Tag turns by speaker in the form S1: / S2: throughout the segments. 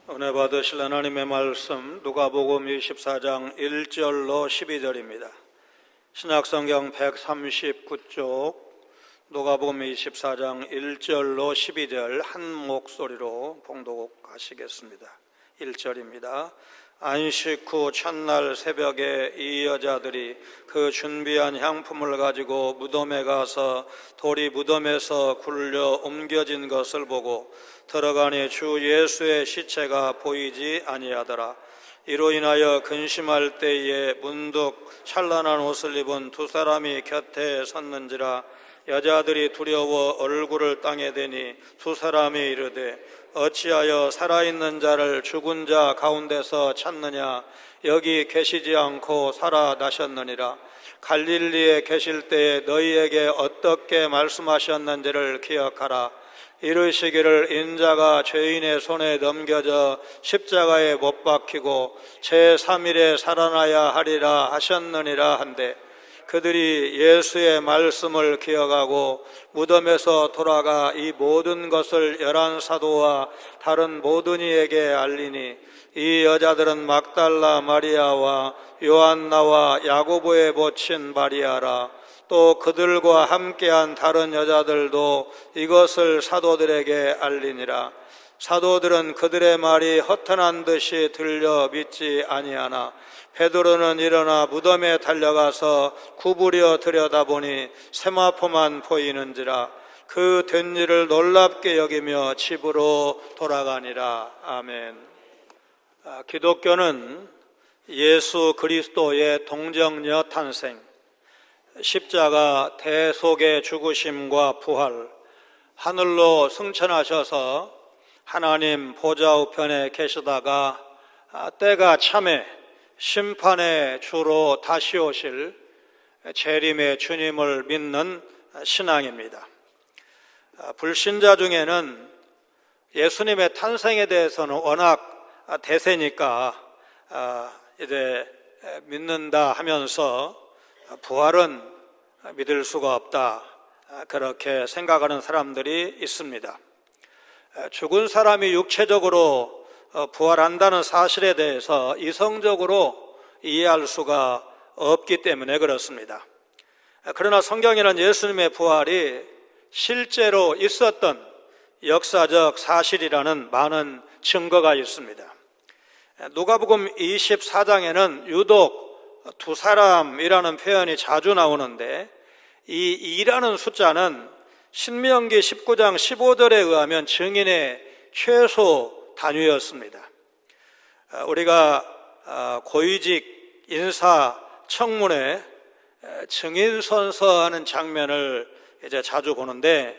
S1: 은혜 받으실 하나님의 말씀 누가복음 24장 1절로 12절입니다. 신약성경 139쪽 누가복음 24장 1절로 12절 한 목소리로 봉독하시겠습니다. 1절입니다. 안식 후 첫날 새벽에 이 여자들이 그 준비한 향품을 가지고 무덤에 가서 돌이 무덤에서 굴려 옮겨진 것을 보고 들어가니 주 예수의 시체가 보이지 아니하더라. 이로 인하여 근심할 때에 문득 찬란한 옷을 입은 두 사람이 곁에 섰는지라. 여자들이 두려워 얼굴을 땅에 대니 두 사람이 이르되 어찌하여 살아있는 자를 죽은 자 가운데서 찾느냐. 여기 계시지 않고 살아나셨느니라. 갈릴리에 계실 때에 너희에게 어떻게 말씀하셨는지를 기억하라. 이르시기를 인자가 죄인의 손에 넘겨져 십자가에 못 박히고 제3일에 살아나야 하리라 하셨느니라 한데, 그들이 예수의 말씀을 기억하고 무덤에서 돌아가 이 모든 것을 11사도와 다른 모든 이에게 알리니, 이 여자들은 막달라 마리아와 요한나와 야고보의 모친 마리아라. 또 그들과 함께한 다른 여자들도 이것을 사도들에게 알리니라. 사도들은 그들의 말이 허탄한 듯이 들려 믿지 아니하나 베드로는 일어나 무덤에 달려가서 구부려 들여다보니 세마포만 보이는지라. 그 된 일을 놀랍게 여기며 집으로 돌아가니라. 아멘. 기독교는 예수 그리스도의 동정녀 탄생, 십자가 대속의 죽으심과 부활, 하늘로 승천하셔서 하나님 보좌 우편에 계시다가 때가 참에 심판의 주로 다시 오실 재림의 주님을 믿는 신앙입니다. 불신자 중에는 예수님의 탄생에 대해서는 워낙 대세니까 이제 믿는다 하면서 부활은 믿을 수가 없다, 그렇게 생각하는 사람들이 있습니다. 죽은 사람이 육체적으로 부활한다는 사실에 대해서 이성적으로 이해할 수가 없기 때문에 그렇습니다. 그러나 성경에는 예수님의 부활이 실제로 있었던 역사적 사실이라는 많은 증거가 있습니다. 누가복음 24장에는 유독 두 사람이라는 표현이 자주 나오는데, 이 2라는 숫자는 신명기 19장 15절에 의하면 증인의 최소 단위였습니다. 우리가 고위직 인사 청문회 증인 선서하는 장면을 이제 자주 보는데,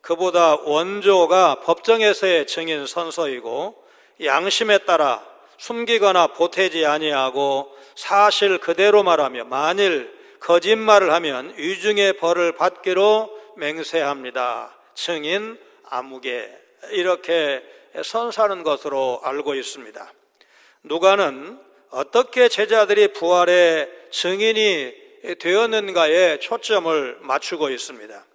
S1: 그보다 원조가 법정에서의 증인 선서이고 양심에 따라 숨기거나 보태지 아니하고 사실 그대로 말하며 만일 거짓말을 하면 위중의 벌을 받기로 맹세합니다. 증인 아무개, 이렇게 선서하는 것으로 알고 있습니다. 누가는 어떻게 제자들이 부활의 증인이 되었는가에 초점을 맞추고 있습니다.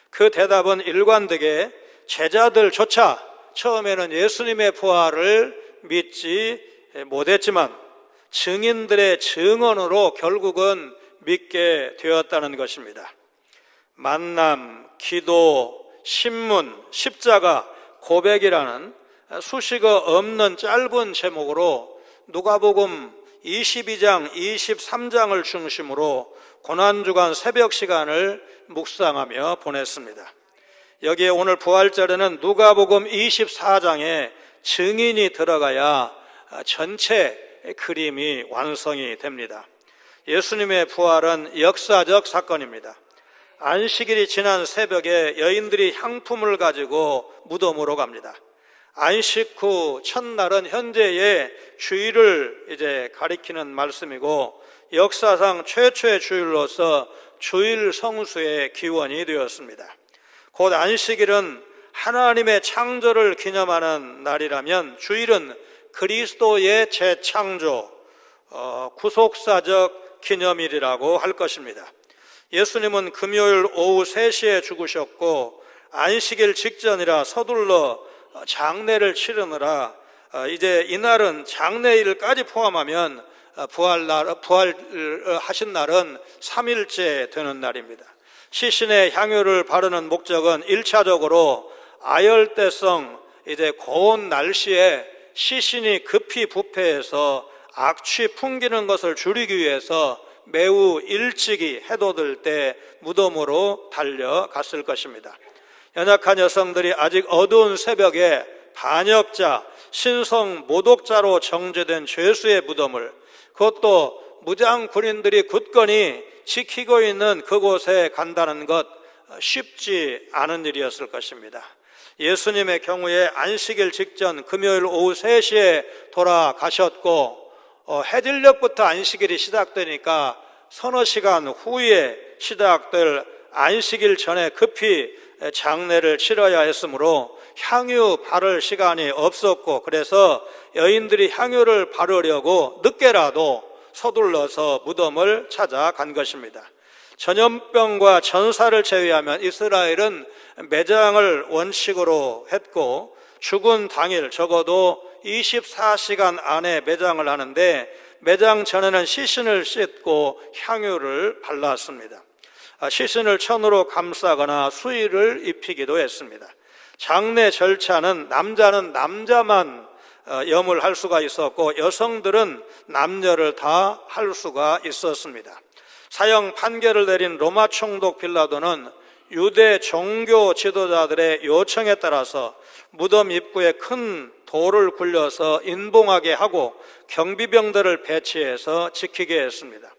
S1: 그 대답은 일관되게 제자들조차 처음에는 예수님의 부활을 믿지 못했지만 증인들의 증언으로 결국은 믿게 되었다는 것입니다. 만남, 기도, 신문, 십자가, 고백이라는 수식어 없는 짧은 제목으로 누가복음 22장, 23장을 중심으로 고난주간 새벽 시간을 묵상하며 보냈습니다. 여기에 오늘 부활절에는 누가복음 24장에 증인이 들어가야 전체 그림이 완성이 됩니다. 예수님의 부활은 역사적 사건입니다. 안식일이 지난 새벽에 여인들이 향품을 가지고 무덤으로 갑니다. 안식 후 첫날은 현재의 주일을 이제 가리키는 말씀이고, 역사상 최초의 주일로서 주일 성수의 기원이 되었습니다. 곧 안식일은 하나님의 창조를 기념하는 날이라면 주일은 그리스도의 재창조, 구속사적 기념일이라고 할 것입니다. 예수님은 금요일 오후 3시에 죽으셨고 안식일 직전이라 서둘러 장례를 치르느라 이제 이날은 장례일까지 포함하면 부활하신 날은 3일째 되는 날입니다. 시신에 향유를 바르는 목적은 1차적으로 아열대성 이제 고온 날씨에 시신이 급히 부패해서 악취 풍기는 것을 줄이기 위해서 매우 일찍이 해돋을 때 무덤으로 달려갔을 것입니다. 연약한 여성들이 아직 어두운 새벽에 반역자, 신성 모독자로 정죄된 죄수의 무덤을, 그것도 무장 군인들이 굳건히 지키고 있는 그곳에 간다는 것 쉽지 않은 일이었을 것입니다. 예수님의 경우에 안식일 직전 금요일 오후 3시에 돌아가셨고 해질녘부터 안식일이 시작되니까 서너 시간 후에 시작될 안식일 전에 급히 장례를 치러야 했으므로 향유 바를 시간이 없었고, 그래서 여인들이 향유를 바르려고 늦게라도 서둘러서 무덤을 찾아간 것입니다. 전염병과 전사를 제외하면 이스라엘은 매장을 원칙으로 했고 죽은 당일 적어도 24시간 안에 매장을 하는데, 매장 전에는 시신을 씻고 향유를 발랐습니다. 시신을 천으로 감싸거나 수의를 입히기도 했습니다. 장례 절차는 남자는 남자만 염을 할 수가 있었고 여성들은 남녀를 다 할 수가 있었습니다. 사형 판결을 내린 로마 총독 빌라도는 유대 종교 지도자들의 요청에 따라서 무덤 입구에 큰 돌을 굴려서 인봉하게 하고 경비병들을 배치해서 지키게 했습니다.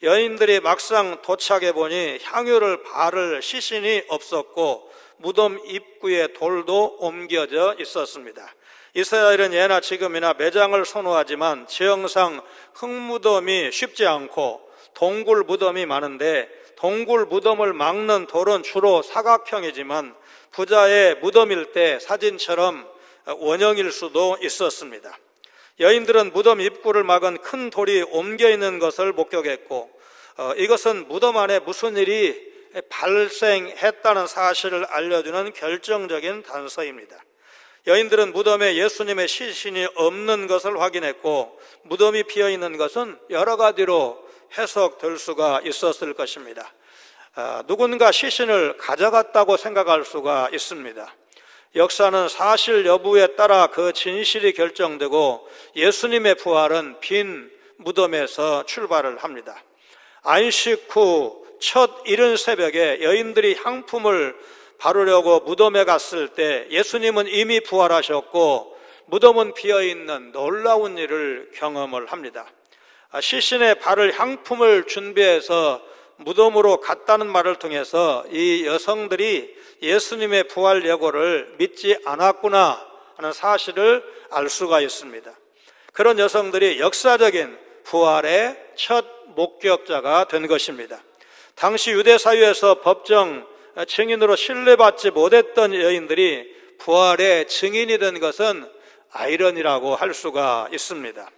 S1: 여인들이 막상 도착해 보니 향유를 바를 시신이 없었고 무덤 입구에 돌도 옮겨져 있었습니다. 이스라엘은 예나 지금이나 매장을 선호하지만 지형상 흙무덤이 쉽지 않고 동굴 무덤이 많은데, 동굴 무덤을 막는 돌은 주로 사각형이지만 부자의 무덤일 때 사진처럼 원형일 수도 있었습니다. 여인들은 무덤 입구를 막은 큰 돌이 옮겨 있는 것을 목격했고 이것은 무덤 안에 무슨 일이 발생했다는 사실을 알려주는 결정적인 단서입니다. 여인들은 무덤에 예수님의 시신이 없는 것을 확인했고 무덤이 비어있는 것은 여러 가지로 해석될 수가 있었을 것입니다. 누군가 시신을 가져갔다고 생각할 수가 있습니다. 역사는 사실 여부에 따라 그 진실이 결정되고 예수님의 부활은 빈 무덤에서 출발을 합니다. 안식 후 첫 이른 새벽에 여인들이 향품을 바르려고 무덤에 갔을 때 예수님은 이미 부활하셨고 무덤은 비어있는 놀라운 일을 경험을 합니다. 시신에 바를 향품을 준비해서 무덤으로 갔다는 말을 통해서 이 여성들이 예수님의 부활 예고를 믿지 않았구나 하는 사실을 알 수가 있습니다. 그런 여성들이 역사적인 부활의 첫 목격자가 된 것입니다. 당시 유대 사회에서 법정 증인으로 신뢰받지 못했던 여인들이 부활의 증인이 된 것은 아이러니라고 할 수가 있습니다.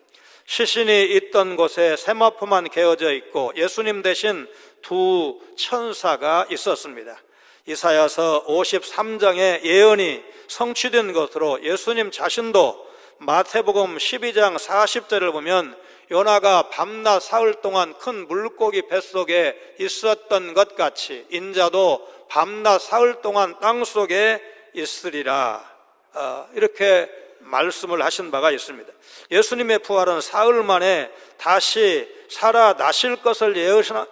S1: 시신이 있던 곳에 세마포만 개어져 있고 예수님 대신 두 천사가 있었습니다. 이사야서 53장의 예언이 성취된 것으로 예수님 자신도 마태복음 12장 40절을 보면 요나가 밤낮 사흘 동안 큰 물고기 뱃속에 있었던 것 같이 인자도 밤낮 사흘 동안 땅속에 있으리라, 이렇게 말씀을 하신 바가 있습니다. 예수님의 부활은 사흘 만에 다시 살아나실 것을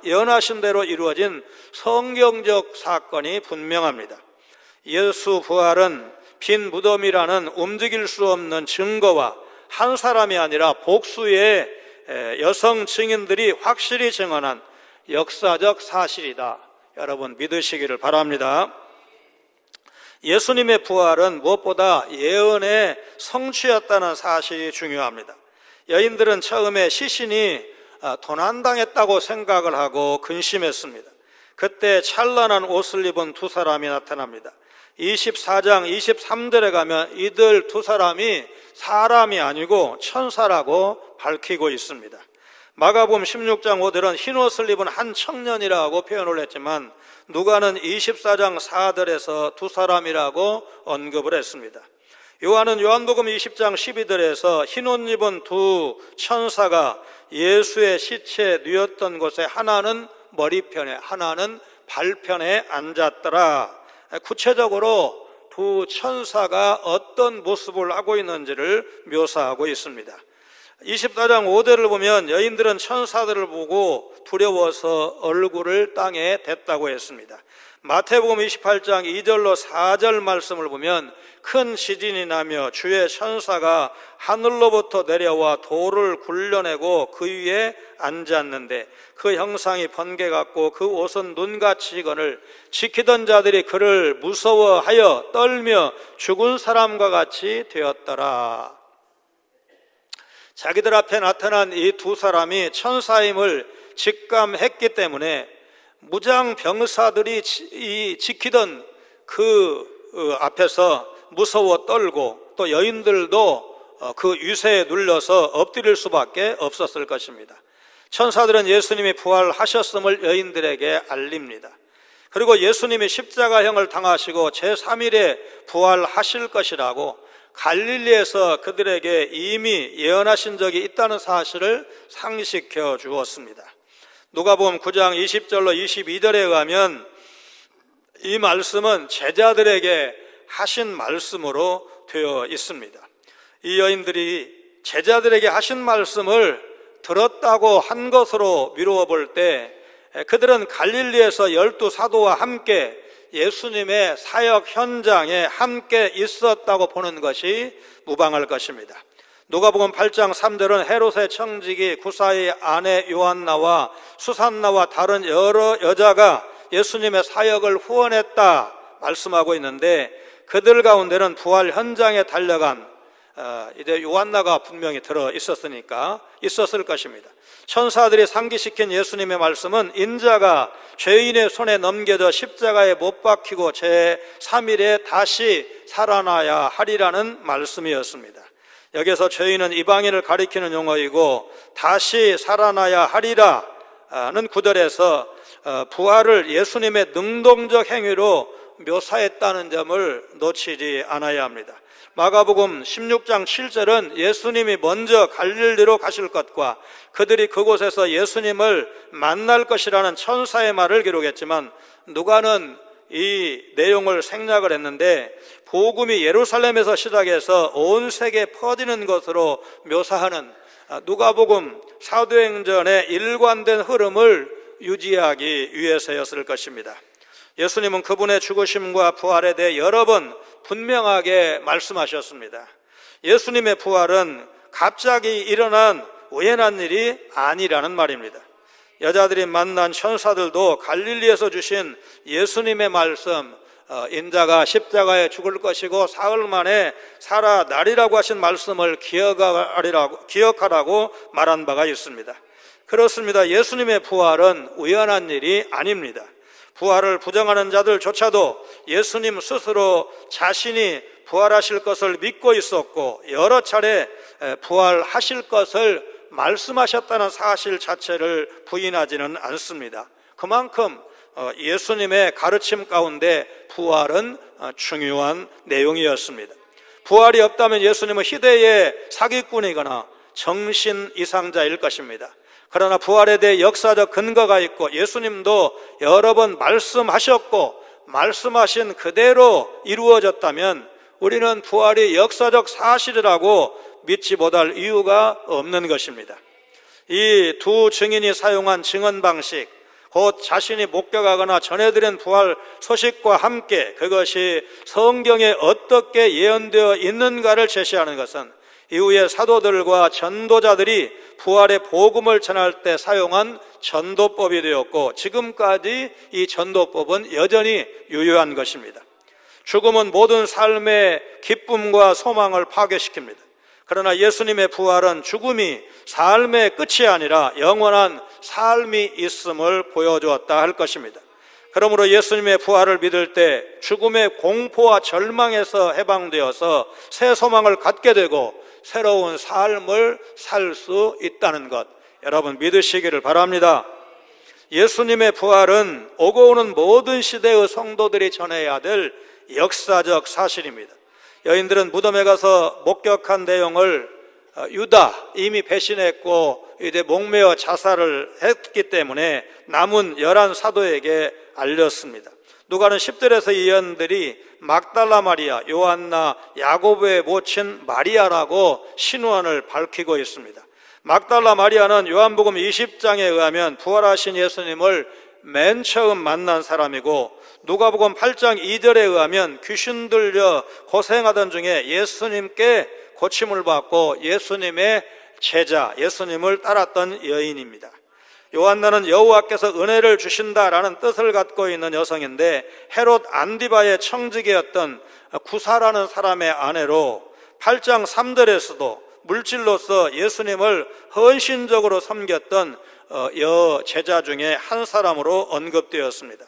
S1: 예언하신 대로 이루어진 성경적 사건이 분명합니다. 예수 부활은 빈 무덤이라는 움직일 수 없는 증거와 한 사람이 아니라 복수의 여성 증인들이 확실히 증언한 역사적 사실이다. 여러분 믿으시기를 바랍니다. 예수님의 부활은 무엇보다 예언의 성취였다는 사실이 중요합니다. 여인들은 처음에 시신이 도난당했다고 생각을 하고 근심했습니다. 그때 찬란한 옷을 입은 두 사람이 나타납니다. 24장 23절에 가면 이들 두 사람이 사람이 아니고 천사라고 밝히고 있습니다. 마가복음 16장 5절은 흰옷을 입은 한 청년이라고 표현을 했지만 누가는 24장 4절에서 두 사람이라고 언급을 했습니다. 요한은 요한복음 20장 12절에서 흰 옷 입은 두 천사가 예수의 시체에 누웠던 곳에 하나는 머리편에 하나는 발편에 앉았더라. 구체적으로 두 천사가 어떤 모습을 하고 있는지를 묘사하고 있습니다. 24장 5절을 보면 여인들은 천사들을 보고 두려워서 얼굴을 땅에 댔다고 했습니다. 마태복음 28장 2절로 4절 말씀을 보면 큰 지진이 나며 주의 천사가 하늘로부터 내려와 돌을 굴려내고 그 위에 앉았는데 그 형상이 번개 같고 그 옷은 눈같이 이거늘 지키던 자들이 그를 무서워하여 떨며 죽은 사람과 같이 되었더라. 자기들 앞에 나타난 이 두 사람이 천사임을 직감했기 때문에 무장 병사들이 지키던 그 앞에서 무서워 떨고 또 여인들도 그 유세에 눌려서 엎드릴 수밖에 없었을 것입니다. 천사들은 예수님이 부활하셨음을 여인들에게 알립니다. 그리고 예수님이 십자가형을 당하시고 제3일에 부활하실 것이라고 갈릴리에서 그들에게 이미 예언하신 적이 있다는 사실을 상기시켜 주었습니다. 누가복음 9장 20절로 22절에 의하면 이 말씀은 제자들에게 하신 말씀으로 되어 있습니다. 이 여인들이 제자들에게 하신 말씀을 들었다고 한 것으로 미루어 볼 때 그들은 갈릴리에서 12 사도와 함께 예수님의 사역 현장에 함께 있었다고 보는 것이 무방할 것입니다. 누가복음 8장 3절은 헤롯의 청지기 구사의 아내 요한나와 수산나와 다른 여러 여자가 예수님의 사역을 후원했다 말씀하고 있는데 그들 가운데는 부활 현장에 달려간 이제 요한나가 분명히 들어 있었으니까 있었을 것입니다. 천사들이 상기시킨 예수님의 말씀은 인자가 죄인의 손에 넘겨져 십자가에 못 박히고 제3일에 다시 살아나야 하리라는 말씀이었습니다. 여기서 죄인은 이방인을 가리키는 용어이고 다시 살아나야 하리라는 구절에서 부활을 예수님의 능동적 행위로 묘사했다는 점을 놓치지 않아야 합니다. 마가복음 16장 7절은 예수님이 먼저 갈릴리로 가실 것과 그들이 그곳에서 예수님을 만날 것이라는 천사의 말을 기록했지만 누가는 이 내용을 생략을 했는데 복음이 예루살렘에서 시작해서 온 세계에 퍼지는 것으로 묘사하는 누가복음 사도행전의 일관된 흐름을 유지하기 위해서였을 것입니다. 예수님은 그분의 죽으심과 부활에 대해 여러 번 분명하게 말씀하셨습니다. 예수님의 부활은 갑자기 일어난 우연한 일이 아니라는 말입니다. 여자들이 만난 천사들도 갈릴리에서 주신 예수님의 말씀, 인자가 십자가에 죽을 것이고 사흘 만에 살아나리라고 하신 말씀을 기억하라고 말한 바가 있습니다. 그렇습니다. 예수님의 부활은 우연한 일이 아닙니다. 부활을 부정하는 자들조차도 예수님 스스로 자신이 부활하실 것을 믿고 있었고 여러 차례 부활하실 것을 말씀하셨다는 사실 자체를 부인하지는 않습니다. 그만큼 예수님의 가르침 가운데 부활은 중요한 내용이었습니다. 부활이 없다면 예수님은 희대의 사기꾼이거나 정신 이상자일 것입니다. 그러나 부활에 대해 역사적 근거가 있고 예수님도 여러 번 말씀하셨고 말씀하신 그대로 이루어졌다면 우리는 부활이 역사적 사실이라고 믿지 못할 이유가 없는 것입니다. 이 두 증인이 사용한 증언 방식, 곧 자신이 목격하거나 전해드린 부활 소식과 함께 그것이 성경에 어떻게 예언되어 있는가를 제시하는 것은 이후에 사도들과 전도자들이 부활의 복음을 전할 때 사용한 전도법이 되었고 지금까지 이 전도법은 여전히 유효한 것입니다. 죽음은 모든 삶의 기쁨과 소망을 파괴시킵니다. 그러나 예수님의 부활은 죽음이 삶의 끝이 아니라 영원한 삶이 있음을 보여주었다 할 것입니다. 그러므로 예수님의 부활을 믿을 때 죽음의 공포와 절망에서 해방되어서 새 소망을 갖게 되고 새로운 삶을 살 수 있다는 것, 여러분 믿으시기를 바랍니다. 예수님의 부활은 오고 오는 모든 시대의 성도들이 전해야 될 역사적 사실입니다. 여인들은 무덤에 가서 목격한 내용을 유다 이미 배신했고 이제 목매어 자살을 했기 때문에 남은 11 사도에게 알렸습니다. 누가는 10절에서 이 여인들이 막달라 마리아, 요한나, 야고보의 모친 마리아라고 신원을 밝히고 있습니다. 막달라 마리아는 요한복음 20장에 의하면 부활하신 예수님을 맨 처음 만난 사람이고, 누가복음 8장 2절에 의하면 귀신 들려 고생하던 중에 예수님께 고침을 받고 예수님의 제자, 예수님을 따랐던 여인입니다. 요한나는 여호와께서 은혜를 주신다라는 뜻을 갖고 있는 여성인데, 헤롯 안디바의 청지기였던 구사라는 사람의 아내로 8장 3절에서도 물질로서 예수님을 헌신적으로 섬겼던 여제자 중에 한 사람으로 언급되었습니다.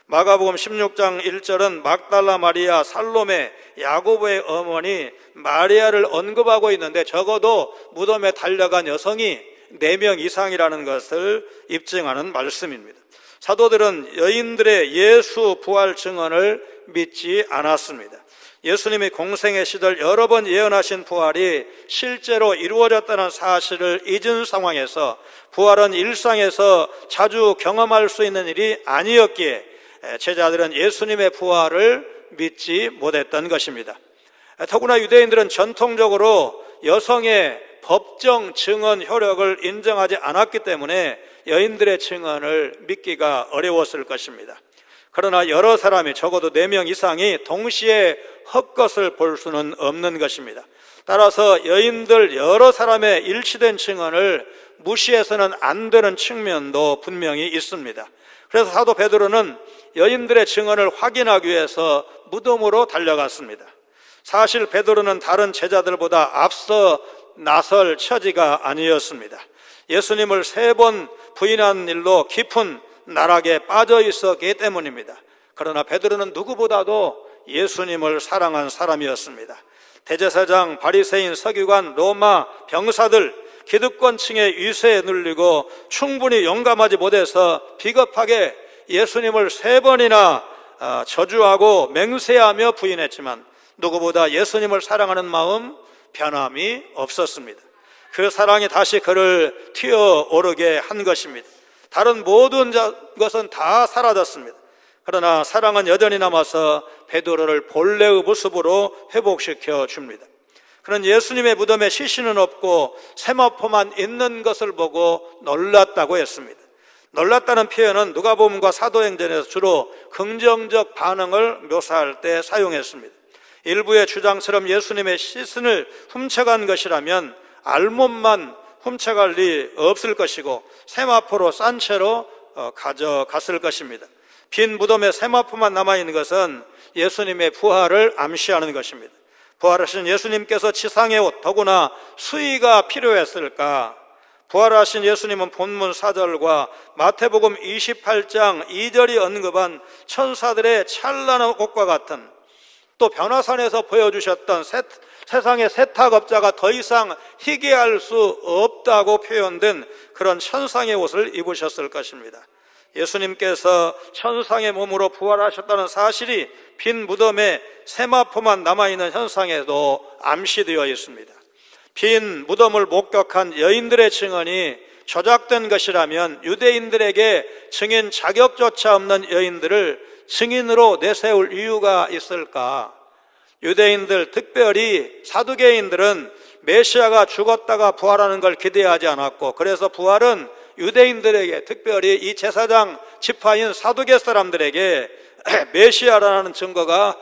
S1: 마가복음 16장 1절은 막달라 마리아, 살로메, 야고보의 어머니 마리아를 언급하고 있는데, 적어도 무덤에 달려간 여성이 4명 이상이라는 것을 입증하는 말씀입니다. 사도들은 여인들의 예수 부활 증언을 믿지 않았습니다. 예수님이 공생의 시절 여러 번 예언하신 부활이 실제로 이루어졌다는 사실을 잊은 상황에서 부활은 일상에서 자주 경험할 수 있는 일이 아니었기에 제자들은 예수님의 부활을 믿지 못했던 것입니다. 더구나 유대인들은 전통적으로 여성의 법정 증언 효력을 인정하지 않았기 때문에 여인들의 증언을 믿기가 어려웠을 것입니다. 그러나 여러 사람이, 적어도 4명 이상이 동시에 헛것을 볼 수는 없는 것입니다. 따라서 여인들 여러 사람의 일치된 증언을 무시해서는 안 되는 측면도 분명히 있습니다. 그래서 사도 베드로는 여인들의 증언을 확인하기 위해서 무덤으로 달려갔습니다. 사실 베드로는 다른 제자들보다 앞서 나설 처지가 아니었습니다. 예수님을 3번 부인한 일로 깊은 나락에 빠져 있었기 때문입니다. 그러나 베드로는 누구보다도 예수님을 사랑한 사람이었습니다. 대제사장, 바리새인, 서기관, 로마 병사들, 기득권층의 위세에 눌리고 충분히 용감하지 못해서 비겁하게 예수님을 3번이나 저주하고 맹세하며 부인했지만, 누구보다 예수님을 사랑하는 마음 변함이 없었습니다. 그 사랑이 다시 그를 튀어오르게 한 것입니다. 다른 모든 것은 다 사라졌습니다. 그러나 사랑은 여전히 남아서 베드로를 본래의 모습으로 회복시켜 줍니다. 그는 예수님의 무덤에 시신은 없고 세마포만 있는 것을 보고 놀랐다고 했습니다. 놀랐다는 표현은 누가복음과 사도행전에서 주로 긍정적 반응을 묘사할 때 사용했습니다. 일부의 주장처럼 예수님의 시신을 훔쳐간 것이라면 알몸만 훔쳐갈 리 없을 것이고 세마포로 싼 채로 가져갔을 것입니다. 빈 무덤에 세마포만 남아있는 것은 예수님의 부활을 암시하는 것입니다. 부활하신 예수님께서 지상의 옷, 더구나 수의가 필요했을까? 부활하신 예수님은 본문 4절과 마태복음 28장 2절이 언급한 천사들의 찬란한 옷과 같은, 또 변화산에서 보여주셨던 세상의 세탁업자가 더 이상 희귀할 수 없다고 표현된 그런 천상의 옷을 입으셨을 것입니다. 예수님께서 천상의 몸으로 부활하셨다는 사실이 빈 무덤에 세마포만 남아있는 현상에도 암시되어 있습니다. 빈 무덤을 목격한 여인들의 증언이 조작된 것이라면 유대인들에게 증인 자격조차 없는 여인들을 증인으로 내세울 이유가 있을까? 유대인들, 특별히 사두개인들은 메시아가 죽었다가 부활하는 걸 기대하지 않았고, 그래서 부활은 유대인들에게, 특별히 이 제사장 지파인 사두개 사람들에게 메시아라는 증거가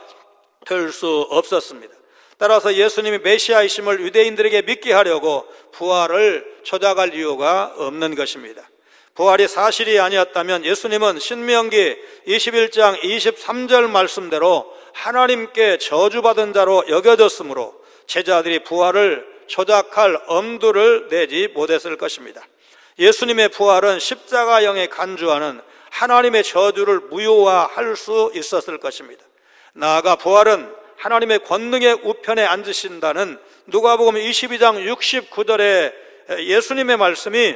S1: 될 수 없었습니다. 따라서 예수님이 메시아이심을 유대인들에게 믿게 하려고 부활을 조작할 이유가 없는 것입니다. 부활이 사실이 아니었다면 예수님은 신명기 21장 23절 말씀대로 하나님께 저주받은 자로 여겨졌으므로 제자들이 부활을 조작할 엄두를 내지 못했을 것입니다. 예수님의 부활은 십자가형에 간주하는 하나님의 저주를 무효화할 수 있었을 것입니다. 나아가 부활은 하나님의 권능의 우편에 앉으신다는 누가복음 22장 69절의 예수님의 말씀이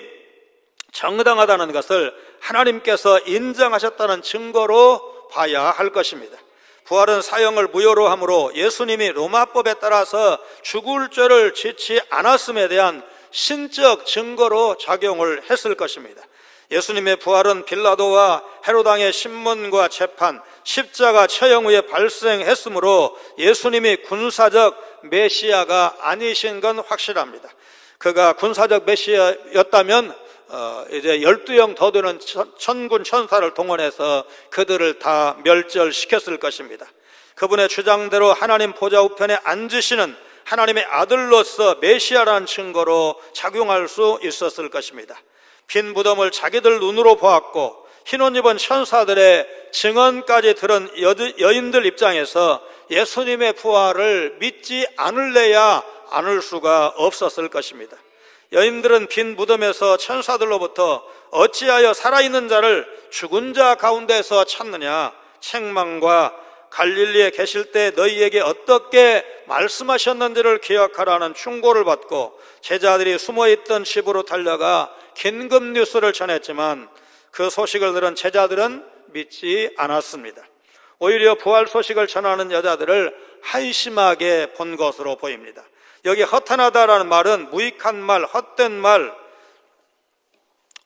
S1: 정당하다는 것을 하나님께서 인정하셨다는 증거로 봐야 할 것입니다. 부활은 사형을 무효로 하므로 예수님이 로마법에 따라서 죽을 죄를 짓지 않았음에 대한 신적 증거로 작용을 했을 것입니다. 예수님의 부활은 빌라도와 헤로당의 신문과 재판, 십자가 처형 후에 발생했으므로 예수님이 군사적 메시아가 아니신 건 확실합니다. 그가 군사적 메시아였다면 이제 12형 더 되는 천군 천사를 동원해서 그들을 다 멸절시켰을 것입니다. 그분의 주장대로 하나님 보좌 우편에 앉으시는 하나님의 아들로서 메시아라는 증거로 작용할 수 있었을 것입니다. 빈 무덤을 자기들 눈으로 보았고 흰옷 입은 천사들의 증언까지 들은 여인들 입장에서 예수님의 부활을 믿지 않을래야 않을 수가 없었을 것입니다. 여인들은 빈 무덤에서 천사들로부터 어찌하여 살아있는 자를 죽은 자 가운데서 찾느냐, 책망과 갈릴리에 계실 때 너희에게 어떻게 말씀하셨는지를 기억하라는 충고를 받고 제자들이 숨어있던 집으로 달려가 긴급 뉴스를 전했지만 그 소식을 들은 제자들은 믿지 않았습니다. 오히려 부활 소식을 전하는 여자들을 한심하게 본 것으로 보입니다. 여기 허탄하다라는 말은 무익한 말, 헛된 말,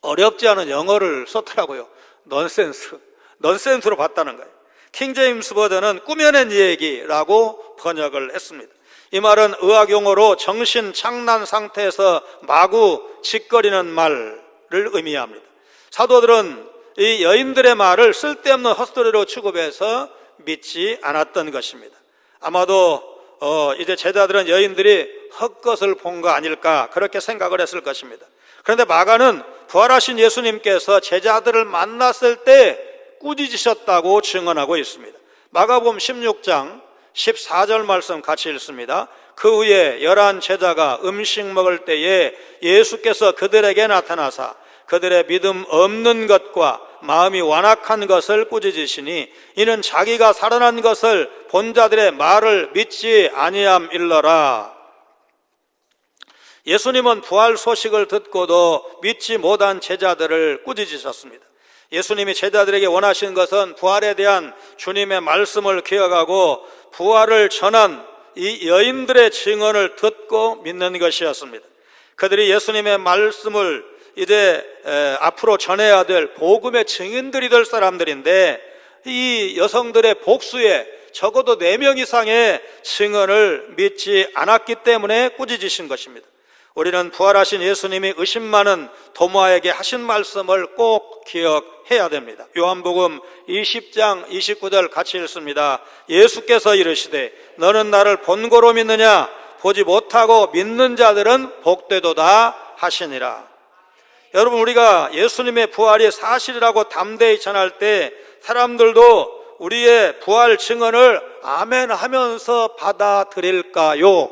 S1: 어렵지 않은 영어를 썼더라고요. 넌센스로 봤다는 거예요. 킹제임스 버전은 꾸며낸 얘기라고 번역을 했습니다. 이 말은 의학 용어로 정신 착란 상태에서 마구 짓거리는 말을 의미합니다. 사도들은 이 여인들의 말을 쓸데없는 헛소리로 취급해서 믿지 않았던 것입니다. 아마도 이제 제자들은 여인들이 헛것을 본 거 아닐까 그렇게 생각을 했을 것입니다. 그런데 마가는 부활하신 예수님께서 제자들을 만났을 때 꾸짖으셨다고 증언하고 있습니다. 마가복음 16장 14절 말씀 같이 읽습니다. 그 후에 11 제자가 음식 먹을 때에 예수께서 그들에게 나타나사 그들의 믿음 없는 것과 마음이 완악한 것을 꾸짖으시니 이는 자기가 살아난 것을 본 자들의 말을 믿지 아니함일러라. 예수님은 부활 소식을 듣고도 믿지 못한 제자들을 꾸짖으셨습니다. 예수님이 제자들에게 원하시는 것은 부활에 대한 주님의 말씀을 기억하고 부활을 전한 이 여인들의 증언을 듣고 믿는 것이었습니다. 그들이 예수님의 말씀을 이제 앞으로 전해야 될 복음의 증인들이 될 사람들인데 이 여성들의 복수에 적어도 4명 이상의 증언을 믿지 않았기 때문에 꾸짖으신 것입니다. 우리는 부활하신 예수님이 의심 많은 도마에게 하신 말씀을 꼭 기억해야 됩니다. 요한복음 20장 29절 같이 읽습니다. 예수께서 이르시되 너는 나를 본고로 믿느냐? 보지 못하고 믿는 자들은 복되도다 하시니라. 여러분, 우리가 예수님의 부활이 사실이라고 담대히 전할 때 사람들도 우리의 부활 증언을 아멘 하면서 받아들일까요?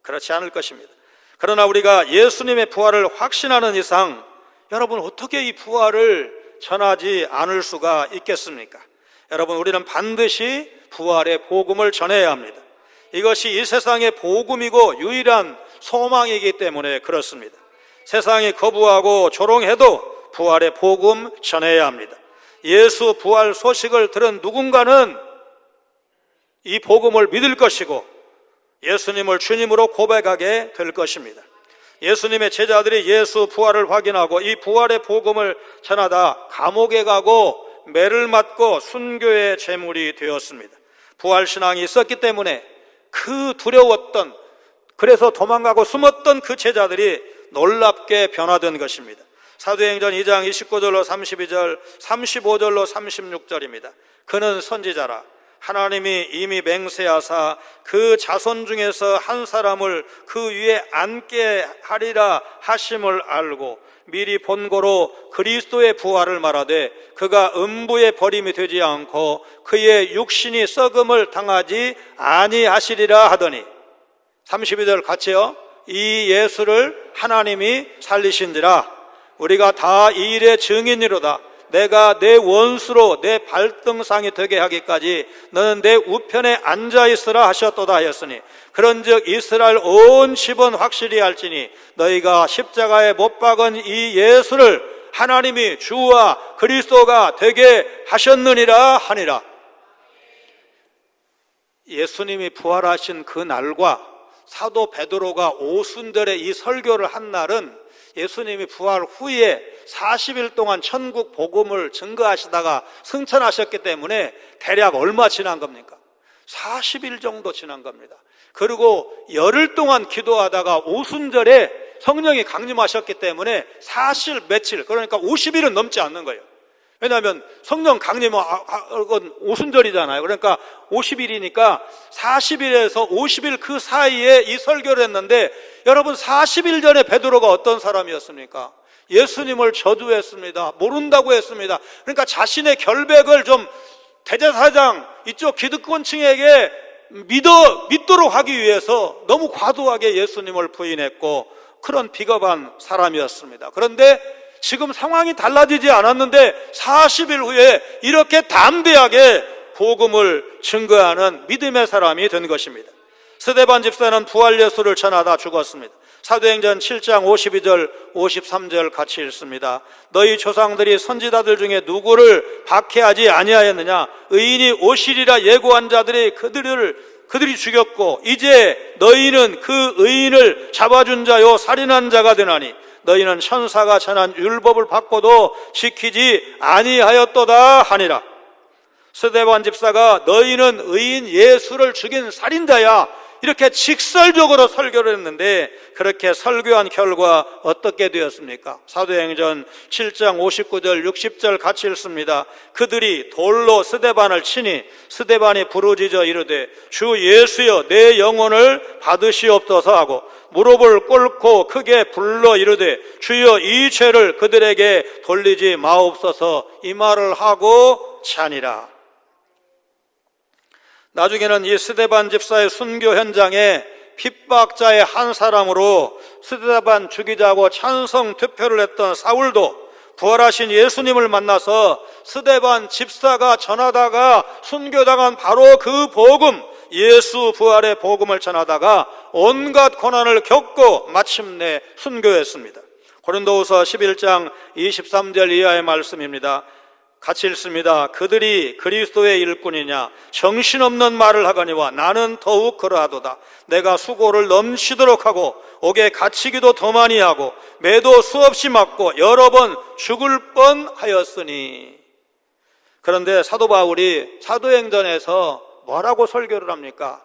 S1: 그렇지 않을 것입니다. 그러나 우리가 예수님의 부활을 확신하는 이상 여러분 어떻게 이 부활을 전하지 않을 수가 있겠습니까? 여러분, 우리는 반드시 부활의 복음을 전해야 합니다. 이것이 이 세상의 복음이고 유일한 소망이기 때문에 그렇습니다. 세상이 거부하고 조롱해도 부활의 복음 전해야 합니다. 예수 부활 소식을 들은 누군가는 이 복음을 믿을 것이고 예수님을 주님으로 고백하게 될 것입니다. 예수님의 제자들이 예수 부활을 확인하고 이 부활의 복음을 전하다 감옥에 가고 매를 맞고 순교의 제물이 되었습니다. 부활신앙이 있었기 때문에 그 두려웠던, 그래서 도망가고 숨었던 그 제자들이 놀랍게 변화된 것입니다. 사도행전 2장 29절로 32절, 35절로 36절입니다. 그는 선지자라 하나님이 이미 맹세하사 그 자손 중에서 한 사람을 그 위에 앉게 하리라 하심을 알고 미리 본고로 그리스도의 부활을 말하되 그가 음부에 버림이 되지 않고 그의 육신이 썩음을 당하지 아니하시리라 하더니 32절 같이요. 이 예수를 하나님이 살리신지라 우리가 다 이 일의 증인이로다. 내가 내 원수로 내 발등상이 되게 하기까지 너는 내 우편에 앉아있으라 하셨도다 하였으니 그런즉 이스라엘 온 집은 확실히 알지니 너희가 십자가에 못 박은 이 예수를 하나님이 주와 그리스도가 되게 하셨느니라 하니라. 예수님이 부활하신 그 날과 사도 베드로가 오순절에 이 설교를 한 날은 예수님이 부활 후에 40일 동안 천국 복음을 증거하시다가 승천하셨기 때문에 대략 얼마 지난 겁니까? 40일 정도 지난 겁니다. 그리고 열흘 동안 기도하다가 오순절에 성령이 강림하셨기 때문에 사실 며칠, 그러니까 50일은 넘지 않는 거예요. 왜냐하면 성령 강림은 오순절이잖아요. 그러니까 50일이니까 40일에서 50일 그 사이에 이 설교를 했는데, 여러분 40일 전에 베드로가 어떤 사람이었습니까? 예수님을 저주했습니다. 모른다고 했습니다. 그러니까 자신의 결백을 좀 대제사장 이쪽 기득권층에게 믿도록 하기 위해서 너무 과도하게 예수님을 부인했고 그런 비겁한 사람이었습니다. 그런데 지금 상황이 달라지지 않았는데 40일 후에 이렇게 담대하게 복음을 증거하는 믿음의 사람이 된 것입니다. 스데반 집사는 부활 예수를 전하다 죽었습니다. 사도행전 7장 52절 53절 같이 읽습니다. 너희 조상들이 선지자들 중에 누구를 박해하지 아니하였느냐? 의인이 오시리라 예고한 자들이 그들이 죽였고 이제 너희는 그 의인을 잡아준 자요 살인한 자가 되나니 너희는 천사가 전한 율법을 받고도 지키지 아니하였도다 하니라. 스데반 집사가 너희는 의인 예수를 죽인 살인자야, 이렇게 직설적으로 설교를 했는데 그렇게 설교한 결과 어떻게 되었습니까? 사도행전 7장 59절 60절 같이 읽습니다. 그들이 돌로 스데반을 치니 스데반이 부르짖어 이르되 주 예수여 내 영혼을 받으시옵소서 하고 무릎을 꿇고 크게 불러 이르되 주여 이 죄를 그들에게 돌리지 마옵소서, 이 말을 하고 자니라. 나중에는 이 스데반 집사의 순교 현장에 핍박자의 한 사람으로 스데반 죽이자고 찬성 투표를 했던 사울도 부활하신 예수님을 만나서 스데반 집사가 전하다가 순교당한 바로 그 복음, 예수 부활의 복음을 전하다가 온갖 고난을 겪고 마침내 순교했습니다. 고린도후서 11장 23절 이하의 말씀입니다. 같이 읽습니다. 그들이 그리스도의 일꾼이냐 정신없는 말을 하거니와 나는 더욱 그러하도다. 내가 수고를 넘치도록 하고 옥에 갇히기도 더 많이 하고 매도 수없이 맞고 여러 번 죽을 뻔하였으니. 그런데 사도 바울이 사도행전에서 뭐라고 설교를 합니까?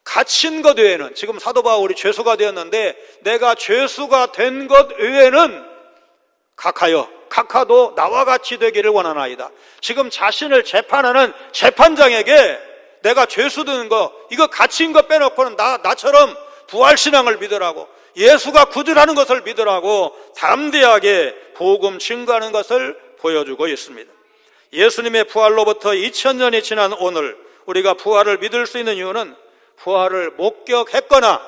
S1: 갇힌 것 외에는, 지금 사도 바울이 죄수가 되었는데 내가 죄수가 된 것 외에는 각하도 나와 같이 되기를 원하나이다. 지금 자신을 재판하는 재판장에게 내가 죄수 되는 거, 이거 갇힌 거 빼놓고는 나처럼 부활신앙을 믿으라고, 예수가 구주라는 것을 믿으라고 담대하게 복음 증거하는 것을 보여주고 있습니다. 예수님의 부활로부터 2000년이 지난 오늘 우리가 부활을 믿을 수 있는 이유는 부활을 목격했거나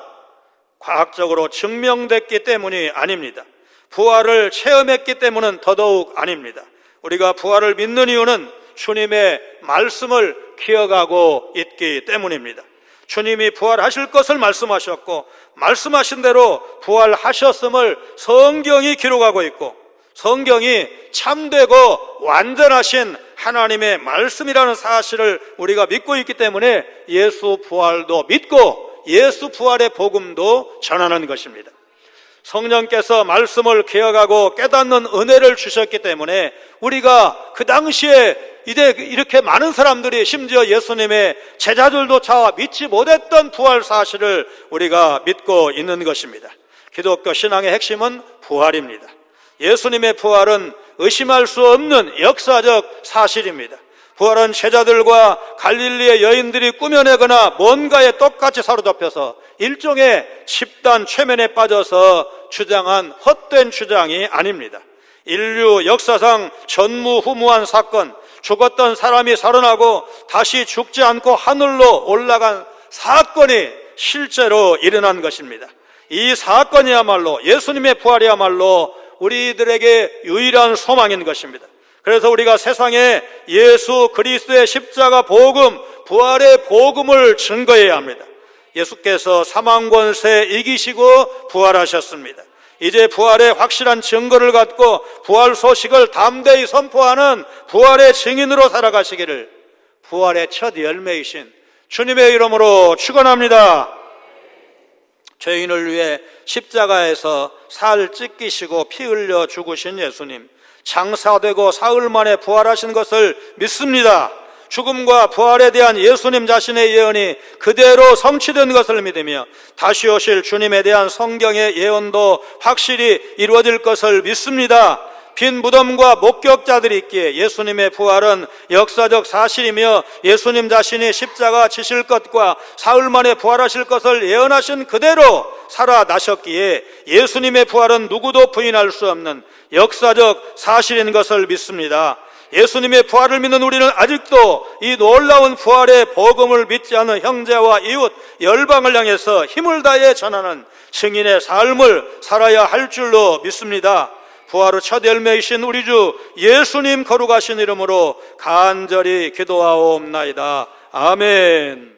S1: 과학적으로 증명됐기 때문이 아닙니다. 부활을 체험했기 때문은 더더욱 아닙니다. 우리가 부활을 믿는 이유는 주님의 말씀을 기억하고 있기 때문입니다. 주님이 부활하실 것을 말씀하셨고 말씀하신 대로 부활하셨음을 성경이 기록하고 있고 성경이 참되고 완전하신 하나님의 말씀이라는 사실을 우리가 믿고 있기 때문에 예수 부활도 믿고 예수 부활의 복음도 전하는 것입니다. 성령께서 말씀을 기억하고 깨닫는 은혜를 주셨기 때문에 우리가 그 당시에 이제 이렇게 많은 사람들이, 심지어 예수님의 제자들조차 믿지 못했던 부활 사실을 우리가 믿고 있는 것입니다. 기독교 신앙의 핵심은 부활입니다. 예수님의 부활은 의심할 수 없는 역사적 사실입니다. 부활은 제자들과 갈릴리의 여인들이 꾸며내거나 뭔가에 똑같이 사로잡혀서 일종의 집단 최면에 빠져서 주장한 헛된 주장이 아닙니다. 인류 역사상 전무후무한 사건, 죽었던 사람이 살아나고 다시 죽지 않고 하늘로 올라간 사건이 실제로 일어난 것입니다. 이 사건이야말로, 예수님의 부활이야말로 우리들에게 유일한 소망인 것입니다. 그래서 우리가 세상에 예수 그리스도의 십자가 복음, 부활의 복음을 증거해야 합니다. 예수께서 사망 권세 이기시고 부활하셨습니다. 이제 부활의 확실한 증거를 갖고 부활 소식을 담대히 선포하는 부활의 증인으로 살아가시기를, 부활의 첫 열매이신 주님의 이름으로 축원합니다. 죄인을 위해 십자가에서 살 찢기시고 피 흘려 죽으신 예수님, 장사되고 사흘 만에 부활하신 것을 믿습니다. 죽음과 부활에 대한 예수님 자신의 예언이 그대로 성취된 것을 믿으며 다시 오실 주님에 대한 성경의 예언도 확실히 이루어질 것을 믿습니다. 빈 무덤과 목격자들이 있기에 예수님의 부활은 역사적 사실이며 예수님 자신이 십자가 지실 것과 사흘 만에 부활하실 것을 예언하신 그대로 살아나셨기에 예수님의 부활은 누구도 부인할 수 없는 역사적 사실인 것을 믿습니다. 예수님의 부활을 믿는 우리는 아직도 이 놀라운 부활의 복음을 믿지 않는 형제와 이웃, 열방을 향해서 힘을 다해 전하는 증인의 삶을 살아야 할 줄로 믿습니다. 부활의 첫 열매이신 우리 주 예수님 거룩하신 이름으로 간절히 기도하옵나이다. 아멘.